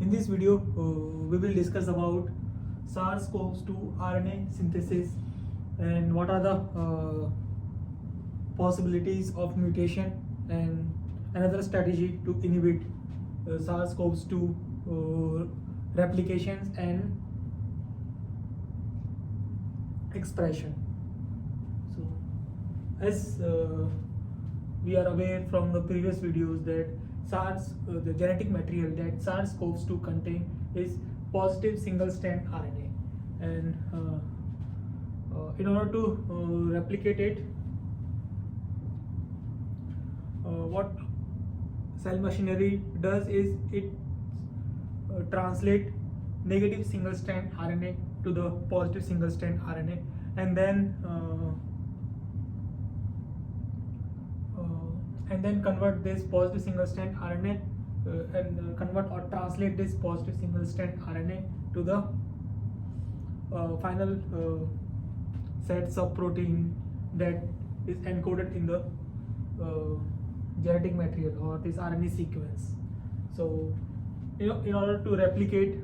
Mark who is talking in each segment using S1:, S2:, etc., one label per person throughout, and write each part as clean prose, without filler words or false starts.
S1: In this video, we will discuss about SARS-CoV-2 RNA synthesis and what are the possibilities of mutation and another strategy to inhibit SARS-CoV-2 replications and expression. So, as we are aware from the previous videos that the genetic material that SARS-CoV-2 contain is positive single-strand RNA, and in order to replicate it, what cell machinery does is it translate negative single-strand RNA to the positive single-strand RNA, and then convert this positive single-strand RNA and convert or translate this positive single-strand RNA to the final sets of protein that is encoded in the genetic material or this RNA sequence. So, in order to replicate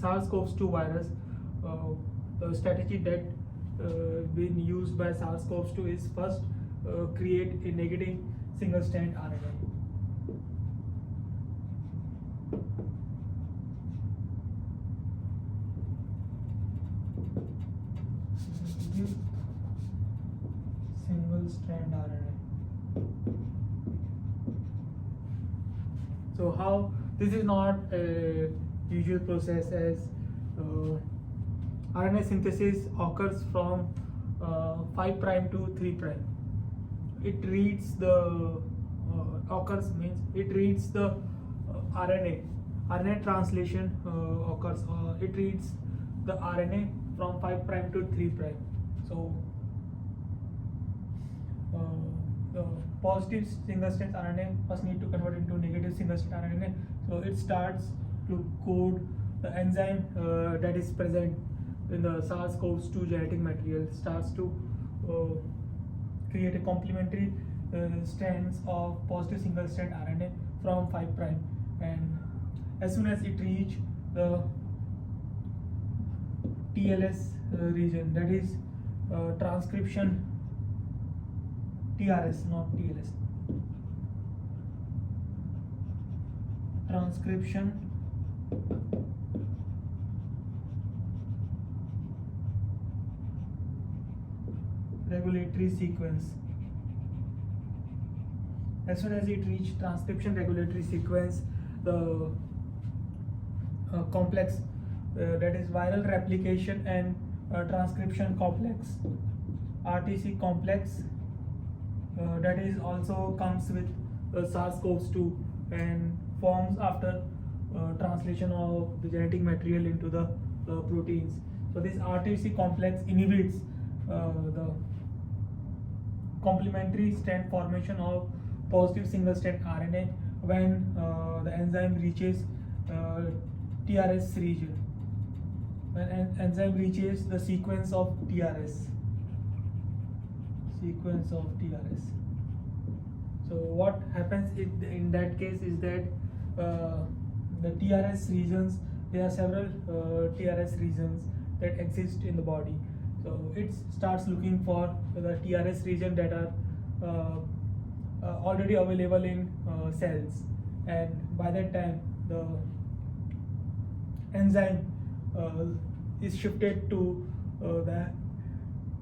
S1: SARS-CoV-2 virus, the strategy that been used by SARS-CoV-2 is first create a negative single-strand RNA. Single-strand RNA. So how this is not a usual process, as RNA synthesis occurs from 5' to 3'. It reads the it reads the RNA translation occurs. It reads the RNA from 5' to 3'. So the positive single-strand RNA first need to convert into negative single-strand RNA. So it starts to code the enzyme that is present in the SARS-CoV-2 genetic material, starts to create a complementary strands of positive single-strand RNA from 5', and as soon as it reach the TLS region, that is transcription TRS, not TLS, transcription regulatory sequence. As soon as it reaches transcription regulatory sequence, the complex that is viral replication and transcription complex, RTC complex, that is also comes with SARS-CoV-2 and forms after translation of the genetic material into the proteins. So this RTC complex inhibits the complementary strand formation of positive single-strand RNA when the enzyme reaches TRS region. When enzyme reaches the sequence of TRS. So what happens in that case is that the TRS regions, there are several TRS regions that exist in the body. So it starts looking for the TRS region that are already available in cells, and by that time the enzyme is shifted to the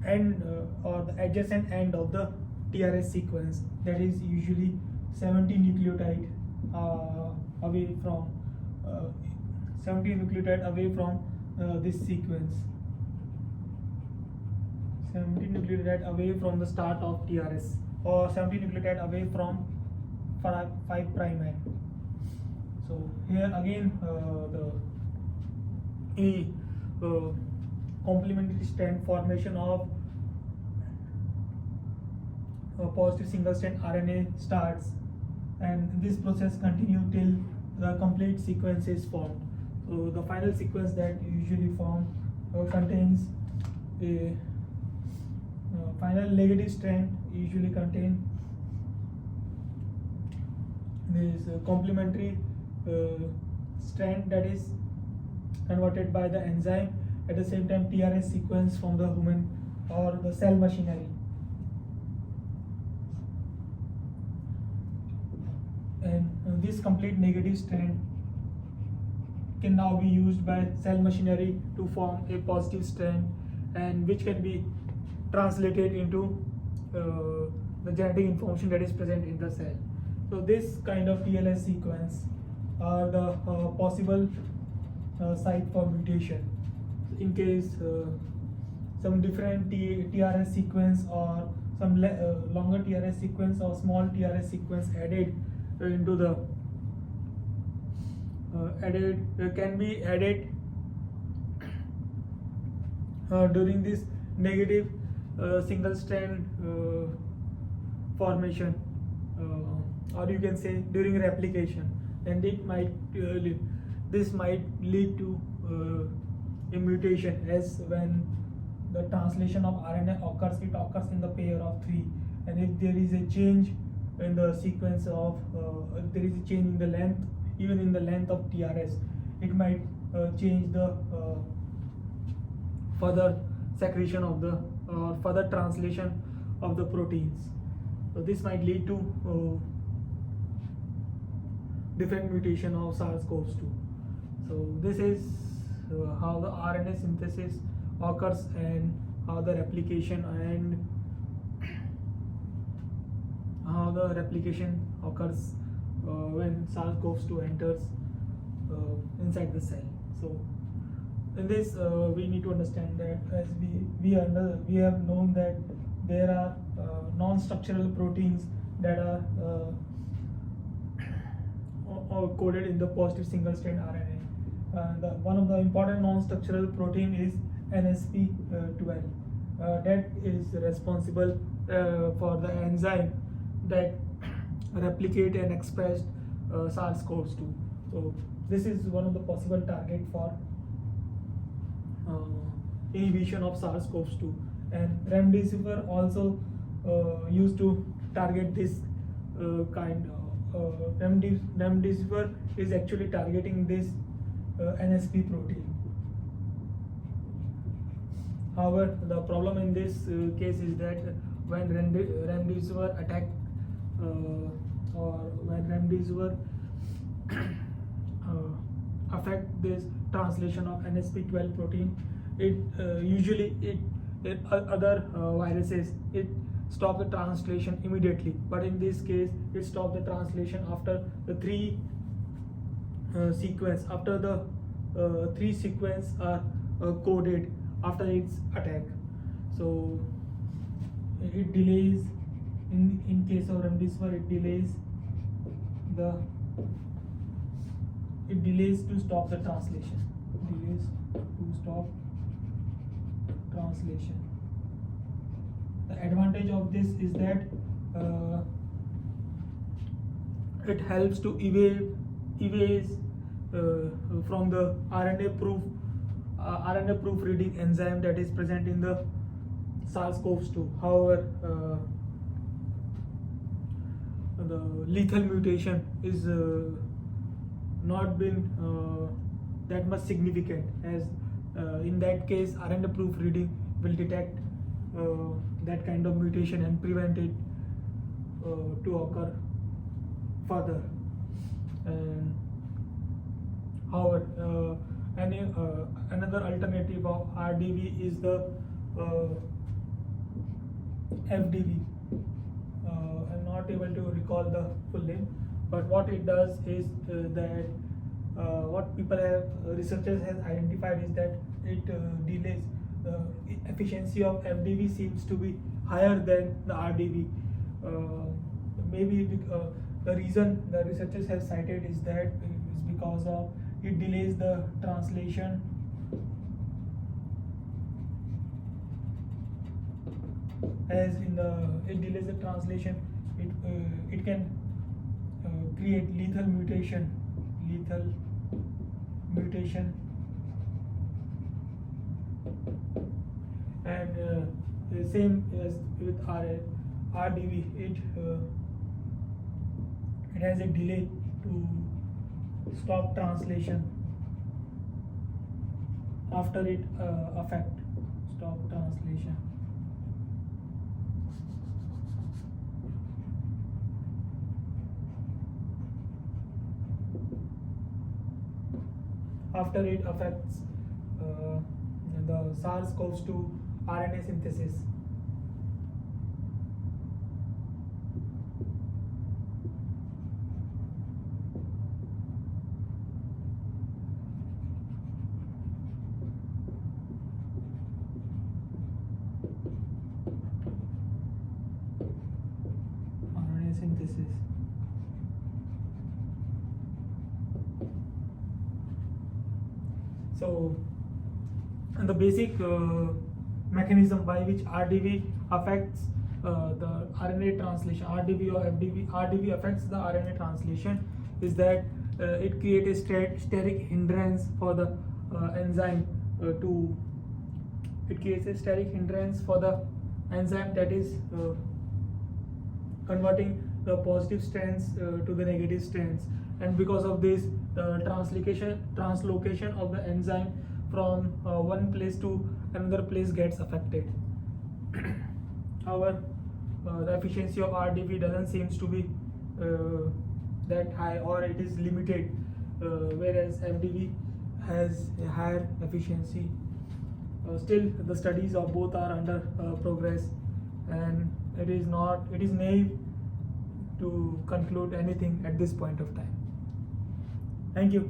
S1: end or the adjacent end of the TRS sequence, that is usually 70 nucleotide away from this sequence. 70 nucleotide away from the start of TRS, or 70 nucleotide away from 5' end. So here again the complementary strand formation of positive single-strand RNA starts, and this process continues till the complete sequence is formed. So the final sequence that usually formed contains a final negative strand usually contain this complementary strand that is converted by the enzyme, at the same time TRS sequence from the human or the cell machinery. And this complete negative strand can now be used by cell machinery to form a positive strand, and which can be translated into the genetic information that is present in the cell. So this kind of TLS sequence are the possible site for mutation. In case some different TRS sequence or some longer TRS sequence or small TRS sequence added into the can be added during this negative single strand formation, or you can say during replication, and it might this might lead to a mutation, as when the translation of RNA occurs, it occurs in the pair of 3, and if there is a change in the sequence of if there is a change in the length, even in the length of TRS, it might change the further secretion of the further translation of the proteins. So this might lead to different mutation of SARS-CoV2. So this is how the RNA synthesis occurs and how the replication occurs when SARS-CoV2 enters inside the cell. So in this we need to understand that, as we have known that there are non-structural proteins that are coded in the positive single strand RNA. One of the important non-structural protein is NSP12. That is responsible for the enzyme that replicate and express SARS-CoV2. So this is one of the possible target for inhibition of SARS-CoV2, and remdesivir also used to target this kind of remdesivir is actually targeting this NSP protein. However, the problem in this case is that when remdesivir attack or when remdesivir affect this translation of NSP12 protein, it usually other viruses, it stop the translation immediately, but in this case it stop the translation after the three sequence are coded after its attack. So it delays, in case of remdesivir, it delays to stop the translation. The advantage of this is that it helps to evade from the RNA proofreading enzyme that is present in the SARS-CoV2. However, the lethal mutation is not been that much significant, as in that case RNA proofreading will detect that kind of mutation and prevent it to occur further. And however, another alternative of RDV is the FDV. I'm not able to recall the full name, but what it does is that what researchers have identified is that it delays. The efficiency of FDV seems to be higher than the RDV. Maybe the reason the researchers have cited is that is because of it delays the translation it delays the translation. It can create lethal mutation, and same as with RDV, it has a delay to stop translation after it affect stop translation. After it affects the SARS-CoV2 RNA synthesis. RNA synthesis. So, and the basic mechanism by which RDV affects the RNA translation, RDV or FDV, RDV affects the RNA translation is that it creates a steric hindrance for the enzyme it creates a steric hindrance for the enzyme that is converting the positive strands to the negative strands, and because of this the translocation of the enzyme from one place to another place gets affected. However, the efficiency of RDV doesn't seems to be that high, or it is limited, whereas FDV has a higher efficiency. Still, the studies of both are under progress, and it is naive to conclude anything at this point of time. Thank you.